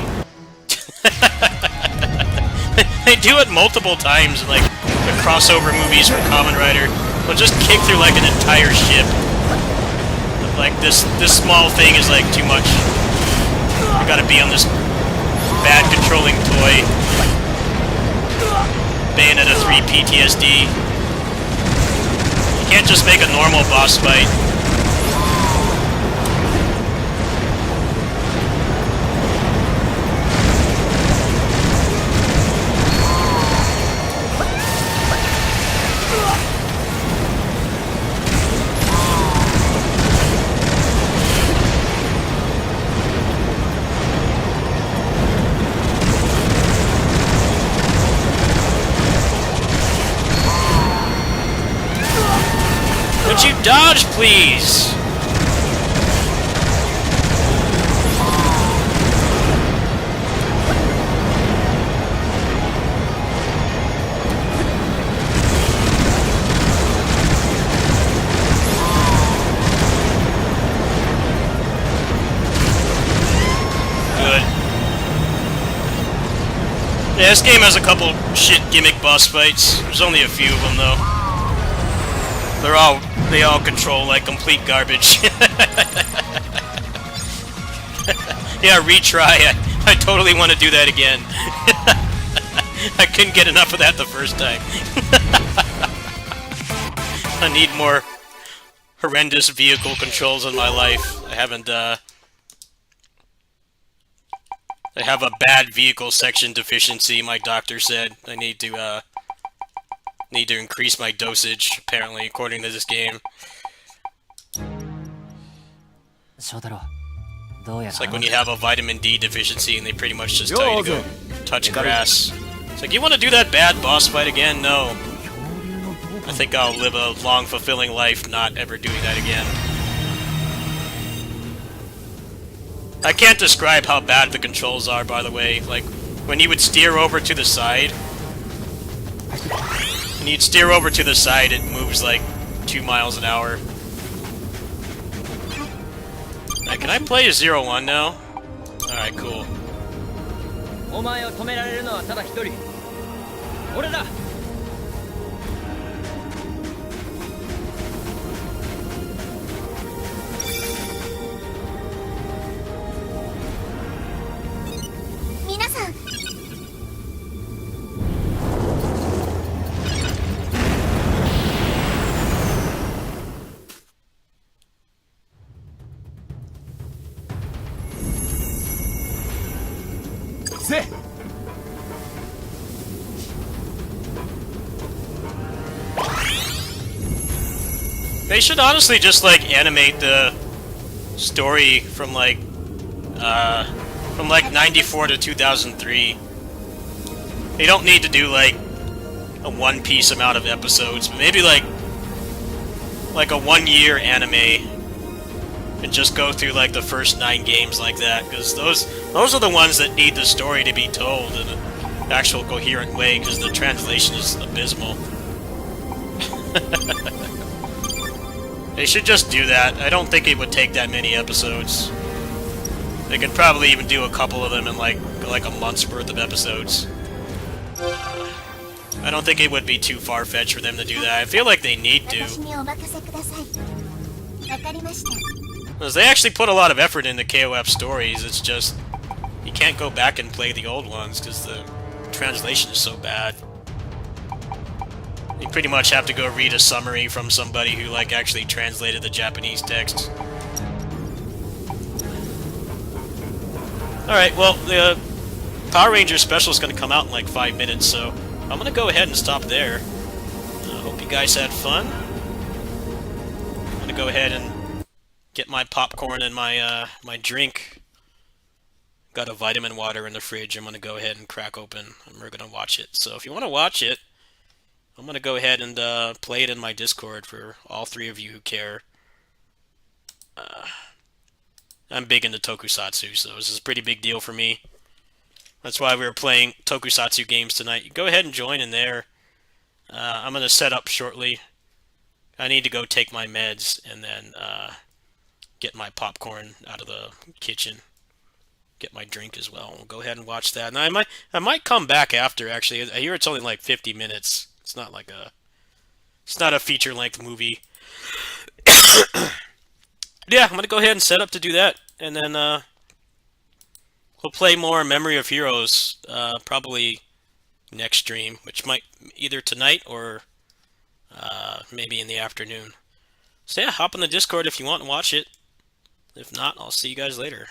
They do it multiple times in like the crossover movies for Kamen Rider. They'll just kick through like an entire ship. But, like this small thing is like too much. I gotta be on this bad controlling toy. Bayonetta 3 PTSD. You can't just make a normal boss fight. Would you dodge, please? Good. Yeah, this game has a couple shit gimmick boss fights. There's only a few of them, though. They all control like complete garbage. Yeah, retry. I totally want to do that again. I couldn't get enough of that the first time. I need more horrendous vehicle controls in my life. I have a bad vehicle section deficiency, my doctor said. I need to increase my dosage, apparently, according to this game. It's like when you have a vitamin D deficiency and they pretty much just tell you to go touch grass. It's like, you want to do that bad boss fight again? No. I think I'll live a long, fulfilling life not ever doing that again. I can't describe how bad the controls are, by the way. Like, when you would steer over to the side... When you'd steer over to the side, it moves like 2 miles an hour. Right, can I play a 0-1 now? Alright, cool. せ。 They should honestly just like animate the story from like 94 to 2003. They don't need to do like a One Piece amount of episodes, but maybe like a 1 year anime and just go through like the first 9 games like that, because those are the ones that need the story to be told in an actual coherent way, because the translation is abysmal. They should just do that. I don't think it would take that many episodes. They could probably even do a couple of them in like a month's worth of episodes. I don't think it would be too far-fetched for them to do that. I feel like they need to. 私にお任せください。わかりました。 Because they actually put a lot of effort into KOF stories. It's just you can't go back and play the old ones because the translation is so bad. You pretty much have to go read a summary from somebody who like actually translated the Japanese text. Alright, well, the Power Rangers special is going to come out in like 5 minutes, so I'm going to go ahead and stop there. Hope you guys had fun. I'm going to go ahead and get my popcorn and my my drink. Got a vitamin water in the fridge. I'm going to go ahead and crack open, and we're going to watch it. So if you want to watch it, I'm going to go ahead and play it in my Discord for all 3 of you who care. I'm big into Tokusatsu, so this is a pretty big deal for me. That's why we were playing Tokusatsu games tonight. You go ahead and join in there. I'm going to set up shortly. I need to go take my meds and then get my popcorn out of the kitchen. Get my drink as well. We'll go ahead and watch that. And I might come back after, actually. I hear it's only like 50 minutes. It's not like it's not a feature-length movie. Yeah, I'm going to go ahead and set up to do that. And then we'll play more Memory of Heroes probably next stream, which might either tonight or maybe in the afternoon. So yeah, hop on the Discord if you want to watch it. If not, I'll see you guys later.